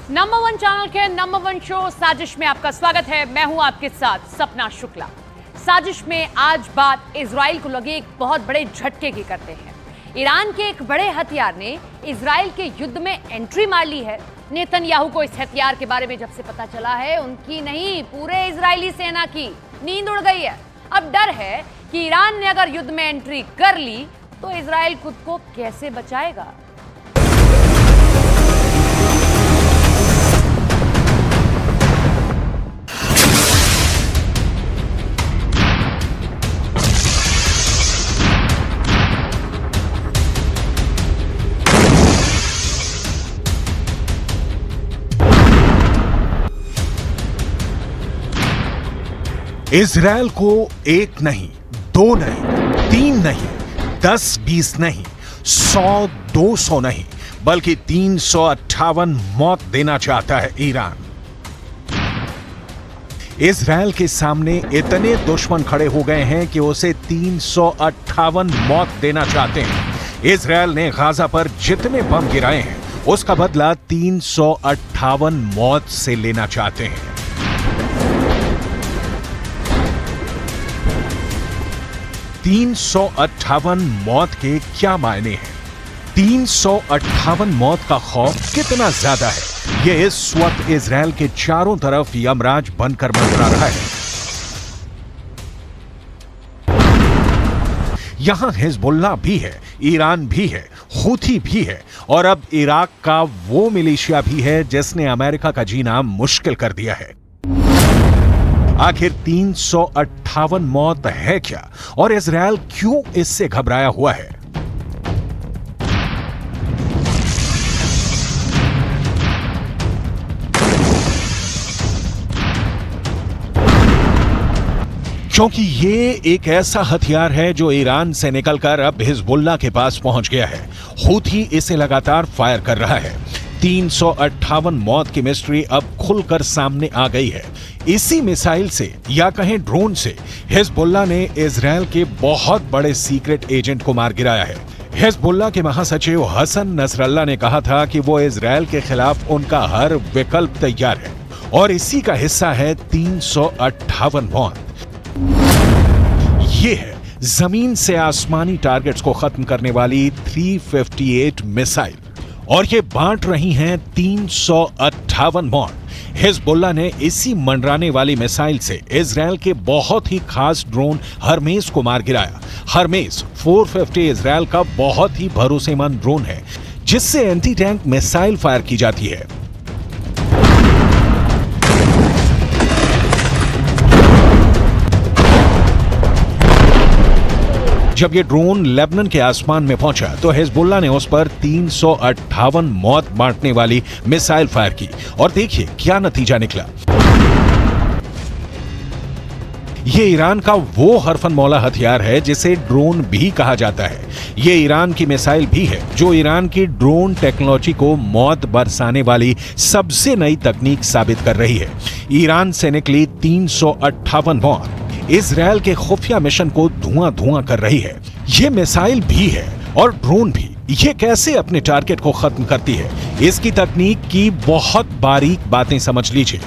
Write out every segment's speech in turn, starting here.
Number one channel के number one show साजिश में आपका स्वागत है। मैं हूं आपके साथ सपना शुक्ला। साजिश में आज बात इजराइल को लगे एक बहुत बड़े झटके की करते हैं। ईरान के एक बड़े हथियार ने इजराइल के युद्ध में एंट्री मार ली है। नेतन्याहू को इस हथियार के बारे में जब से पता चला है, उनकी नहीं पूरे इजरायली सेना की नींद उड़ गई है। अब डर है कि ईरान ने अगर युद्ध में एंट्री कर ली तो इजराइल खुद को कैसे बचाएगा। इजराइल को एक नहीं, दो नहीं, तीन नहीं, 10-20 नहीं, 100-200 नहीं, बल्कि 358 मौत देना चाहता है ईरान। इजराइल के सामने इतने दुश्मन खड़े हो गए हैं कि उसे 358 मौत देना चाहते हैं। इजराइल ने गाजा पर जितने बम गिराए हैं, उसका बदला 358 मौत से लेना चाहते हैं। 358 मौत के क्या मायने हैं? 358 मौत का खौफ कितना ज्यादा है, यह इस वक्त इजराइल के चारों तरफ यमराज बनकर मंडरा रहा है। यहां हिजबुल्लाह भी है, ईरान भी है, हूथी भी है और अब इराक का वो मिलिशिया भी है जिसने अमेरिका का जीना मुश्किल कर दिया है। आखिर 358 मौत है क्या और इजराइल क्यों इससे घबराया हुआ है? क्योंकि ये एक ऐसा हथियार है जो ईरान से निकलकर अब हिजबुल्लाह के पास पहुंच गया है। हूथी इसे लगातार फायर कर रहा है। 358 मौत की मिस्ट्री अब खुलकर सामने आ गई है। इसी मिसाइल से या कहें ड्रोन से हिजबुल्लाह ने इजराइल के बहुत बड़े सीक्रेट एजेंट को मार गिराया है। हिजबुल्लाह के महासचिव हसन नसरल्लाह ने कहा था कि वो इजराइल के खिलाफ उनका हर विकल्प तैयार है और इसी का हिस्सा है 358 मौत। ये है जमीन से आसमानी टारगेट्स को खत्म करने वाली 358 मिसाइल और ये बांट रही हैं 358 मौत। हिजबुल्लाह ने इसी मंडराने वाली मिसाइल से इजराइल के बहुत ही खास ड्रोन हरमेस को मार गिराया। हरमेस 450 इजराइल का बहुत ही भरोसेमंद ड्रोन है जिससे एंटी टैंक मिसाइल फायर की जाती है। जब ये ड्रोन लेबनान के आसमान में पहुंचा तो हिजबुल्लाह ने उस पर 358 मौत बांटने वाली मिसाइल फायर की और देखिए क्या नतीजा निकला। ये ईरान का वो हरफन मौला हथियार है जिसे ड्रोन भी कहा जाता है। ये ईरान की मिसाइल भी है जो ईरान की ड्रोन टेक्नोलॉजी को मौत बरसाने वाली सबसे नई तकनीक साबित कर रही है। ईरान से निकली 358 मौत इजराइल के खुफिया मिशन को धुआं धुआं कर रही है। ये मिसाइल भी है और ड्रोन भी। ये कैसे अपने टारगेट को खत्म करती है, इसकी तकनीक की बहुत बारीक बातें समझ लीजिए।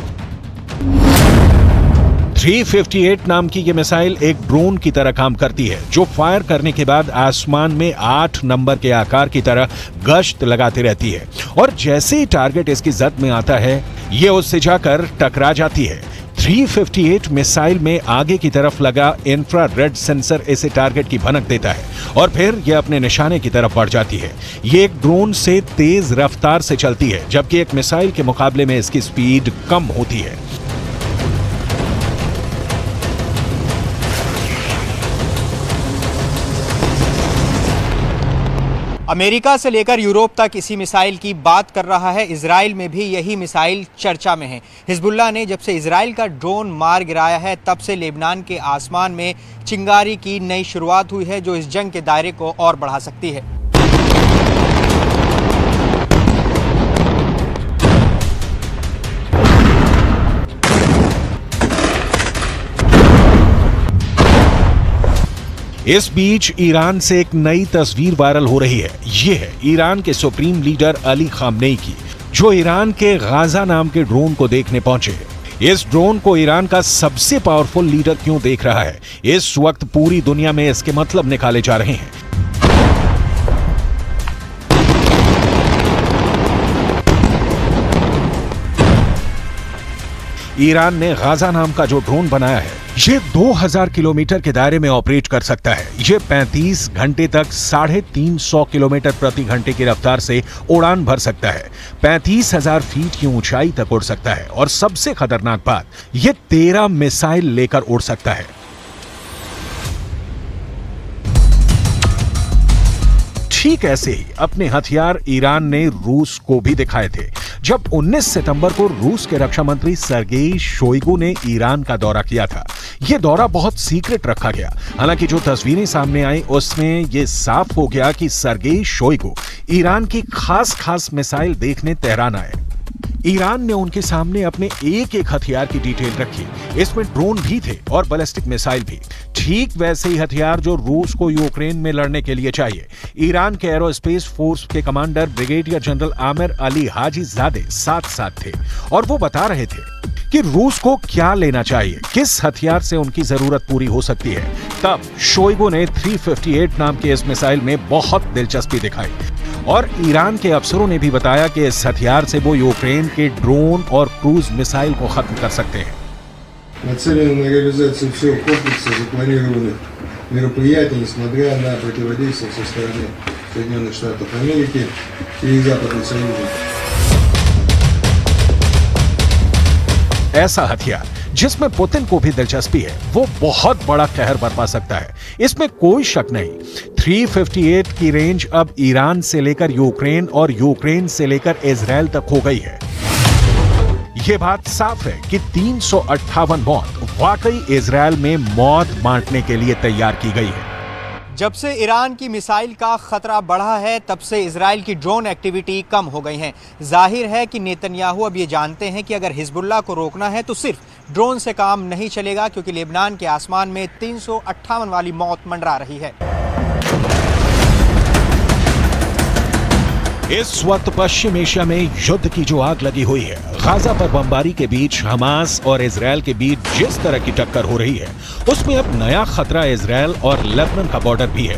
358 नाम की ये मिसाइल एक ड्रोन की तरह काम करती है जो फायर करने के बाद आसमान में 8 नंबर के आकार की तरह गश्त लगाती रहती है और जैसे ही टारगेट इसकी जद में आता है ये उससे जाकर टकरा जाती है। 358 मिसाइल में आगे की तरफ लगा इंफ्रारेड सेंसर इसे टारगेट की भनक देता है और फिर यह अपने निशाने की तरफ बढ़ जाती है। ये एक ड्रोन से तेज रफ्तार से चलती है जबकि एक मिसाइल के मुकाबले में इसकी स्पीड कम होती है। अमेरिका से लेकर यूरोप तक इसी मिसाइल की बात कर रहा है। इजराइल में भी यही मिसाइल चर्चा में है। हिजबुल्लाह ने जब से इजराइल का ड्रोन मार गिराया है तब से लेबनान के आसमान में चिंगारी की नई शुरुआत हुई है जो इस जंग के दायरे को और बढ़ा सकती है। इस बीच ईरान से एक नई तस्वीर वायरल हो रही है। ये है ईरान के सुप्रीम लीडर अली खामनेई की। जो ईरान के गाजा नाम के ड्रोन को देखने पहुंचे। इस ड्रोन को ईरान का सबसे पावरफुल लीडर क्यों देख रहा है, इस वक्त पूरी दुनिया में इसके मतलब निकाले जा रहे हैं। ईरान ने गाजा नाम का जो ड्रोन बनाया है, ये 2000 किलोमीटर के दायरे में ऑपरेट कर सकता है। ये 35 घंटे तक 350 किलोमीटर प्रति घंटे की रफ्तार से उड़ान भर सकता है, 35,000 फीट की ऊंचाई तक उड़ सकता है और सबसे खतरनाक बात, ये 13 मिसाइल लेकर उड़ सकता है। ठीक ऐसे ही अपने हथियार ईरान ने रूस को भी दिखाए थे। जब 19 सितंबर को रूस के रक्षा मंत्री सर्गेई शोइगु ने ईरान का दौरा किया था। यह दौरा बहुत सीक्रेट रखा गया। हालांकि जो तस्वीरें सामने आई उसमें यह साफ हो गया कि सर्गेई शोइगु ईरान की खास मिसाइल देखने तेहरान आए। ईरान ने उनके सामने अपने एक एक हथियार की डिटेल रखी। इसमें ड्रोन भी थे और बैलिस्टिक मिसाइल भी, ठीक वैसे ही हथियार जो रूस को यूक्रेन में लड़ने के लिए चाहिए। ईरान के एरोस्पेस फोर्स के commander brigadier general Amir Ali Hajizadeh साथ थे और वो बता रहे थे कि रूस को क्या लेना चाहिए, किस हथियार से उनकी जरूरत पूरी हो सकती है। तब शोइगु ने 358 नाम के इस मिसाइल में बहुत दिलचस्पी दिखाई और ईरान के अफसरों ने भी बताया कि इस हथियार से वो यूक्रेन के ड्रोन और क्रूज मिसाइल को खत्म कर सकते हैं। Нацелены на реализацию всего комплекса запланированных мероприятий, несмотря на противодействие со стороны Соединенных Штатов Америки и Западных союзников. ऐसा हथियार जिसमें पुतिन को भी दिलचस्पी है, वो बहुत बड़ा कहर बरपा सकता है, इसमें कोई शक नहीं। 358 की रेंज अब ईरान से लेकर यूक्रेन और यूक्रेन से लेकर इजराइल तक हो गई है। ये बात साफ है कि 358 मौत वाकई इजराइल में मौत बांटने के लिए तैयार की गई है। जब से ईरान की मिसाइल का खतरा बढ़ा है, तब से इजराइल की ड्रोन एक्टिविटी कम हो गई है। जाहिर है कि नेतन्याहू अब ये जानते हैं कि अगर हिजबुल्लाह को रोकना है तो सिर्फ ड्रोन से काम नहीं चलेगा, क्योंकि लेबनान के आसमान में 358 वाली मौत मंडरा रही है। इस वक्त पश्चिम एशिया में युद्ध की जो आग लगी हुई है, गाजा पर बमबारी के बीच हमास और इजराइल के बीच जिस तरह की टक्कर हो रही है, उसमें अब नया खतरा इजराइल और लेबनान का बॉर्डर भी है।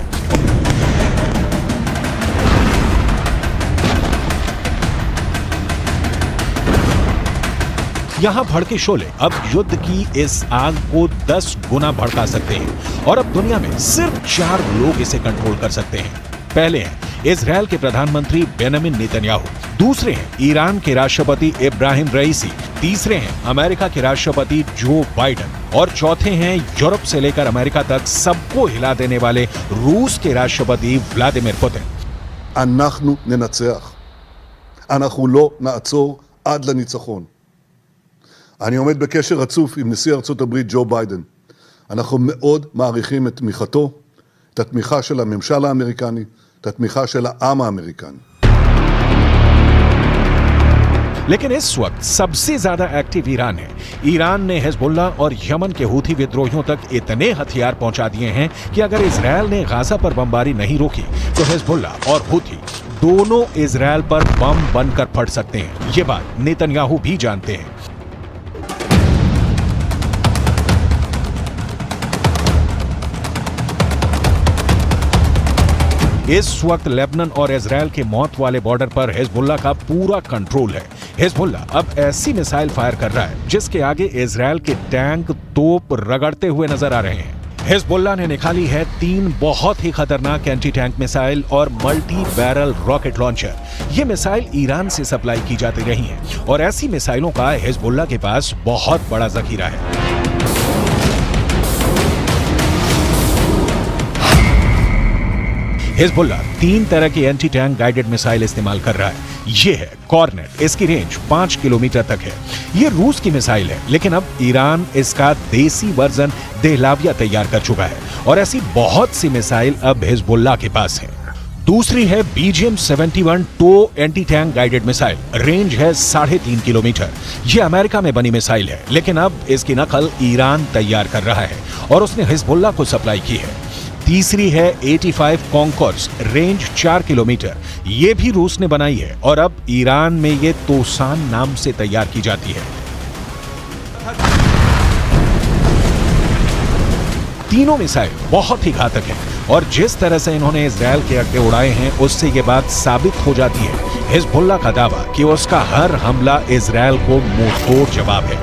यहां भड़के शोले अब युद्ध की इस आग को 10 गुना भड़का सकते हैं और अब दुनिया में सिर्फ 4 लोग इसे कंट्रोल कर सकते हैं। पहले हैं इजराइल के प्रधानमंत्री बेंजामिन नेतन्याहू, दूसरे हैं ईरान के राष्ट्रपति इब्राहिम रईसी, तीसरे हैं अमेरिका के राष्ट्रपति जो बाइडेन और चौथे हैं यूरोप से लेकर अमेरिका तक सबको हिला देने वाले रूस के राष्ट्रपति व्लादिमीर पुतिन। אנחנו ננצח. אנחנו לא נעצור עד לניצחון. אני עומד בקשר רצוף עם נשיא ארצות הברית ג'ו ביידן. אנחנו מאוד מעריכים את תמיכתו, את התמיכה של הממשל האמריקני, את התמיכה של העם האמריקני. लेकिन इस वक्त सबसे ज्यादा एक्टिव ईरान है। ईरान ने हिजबुल्ला और यमन के हूथी विद्रोहियों तक इतने हथियार पहुंचा दिए हैं कि अगर इजराइल ने गाजा पर बमबारी नहीं रोकी तो हिजबुल्ला और हूथी दोनों इजराइल पर बम बनकर फट सकते हैं। ये बात नेतन्याहू भी जानते हैं। इस वक्त लेबनान और इजराइल के मौत वाले बॉर्डर पर हिजबुल्ला का पूरा कंट्रोल है। हिजबुल्ला अब ऐसी मिसाइल फायर कर रहा है जिसके आगे इजराइल के टैंक तोप रगड़ते हुए नजर आ रहे हैं। हिजबुल्ला ने निकाली है 3 बहुत ही खतरनाक एंटी टैंक मिसाइल और मल्टी बैरल रॉकेट लॉन्चर। ये मिसाइल ईरान से सप्लाई की जाती रही हैं और ऐसी मिसाइलों का हिजबुल्ला के पास बहुत बड़ा जखीरा है। हिजबुल्ला 3 तरह की एंटी टैंक गाइडेड मिसाइल इस्तेमाल कर रहा है। ये है कॉर्नेट, इसकी रेंज 5 किलोमीटर तक है। ये रूस की मिसाइल है, लेकिन अब ईरान इसका देसी वर्जन देहलाविया तैयार कर चुका है और ऐसी बहुत सी मिसाइल अब हिजबुल्ला के पास है। दूसरी है BGM-71 tow anti tank guided missile, range है 3.5 किलोमीटर। ये अमेरिका में बनी मिसाइल है, लेकिन अब इसकी नकल ईरान तैयार कर रहा है और उसने हिजबुल्ला को सप्लाई की है। तीसरी है 85 कॉन्कॉर्ड्स, रेंज 4 किलोमीटर। ये भी रूस ने बनाई है और अब ईरान में ये तोसान नाम से तैयार की जाती है। तीनों मिसाइल बहुत ही घातक हैं और जिस तरह से इन्होंने इजरायल के अड्डे उड़ाए हैं उससे ये बात साबित हो जाती है हिजबुल्लाह का दावा कि उसका हर हमला इजरायल को मुंहतोड़ जवाब है।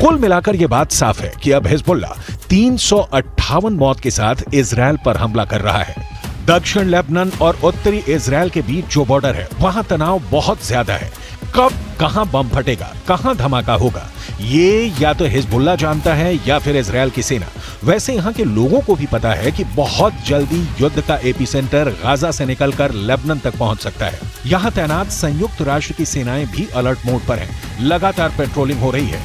कुल मिलाकर यह बात साफ है कि अब हिजबुल्लाह 358 मौत के साथ इजरायल पर हमला कर रहा है। दक्षिण लेबनान और उत्तरी इजरायल के बीच जो बॉर्डर है वहां तनाव बहुत ज्यादा है। कब कहां बम फटेगा, कहां धमाका होगा, ये या तो हिजबुल्लाह जानता है या फिर इजरायल की सेना। वैसे यहां के लोगों को भी पता है कि बहुत जल्दी युद्ध का एपिसेंटर गाजा से निकलकर लेबनान तक पहुंच सकता है। यहां तैनात संयुक्त राष्ट्र की सेनाएं भी अलर्ट मोड पर हैं। लगातार पेट्रोलिंग हो रही है।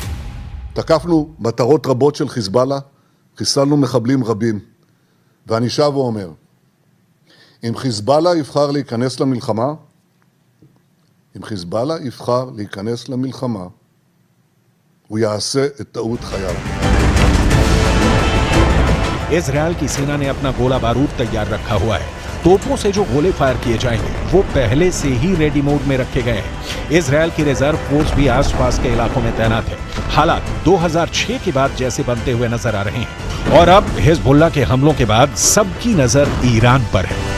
תקפנו מטרות רבות של חיזבאללה, חיסלנו מחבלים רבים, ואני שב ואומר, אם חיזבאללה יבחר להיכנס למלחמה, הוא יעשה את טעות חייו. इजरायल की सेना ने अपना गोला बारूद तैयार रखा हुआ है। तोपों से जो गोले फायर किए जाएंगे वो पहले से ही रेडी मोड में रखे गए हैं। इजरायल की रिजर्व फोर्स भी आसपास के इलाकों में तैनात है। हालात 2006 के बाद जैसे बनते हुए नजर आ रहे हैं और अब हिजबुल्लाह के हमलों के बाद सबकी नजर ईरान पर है।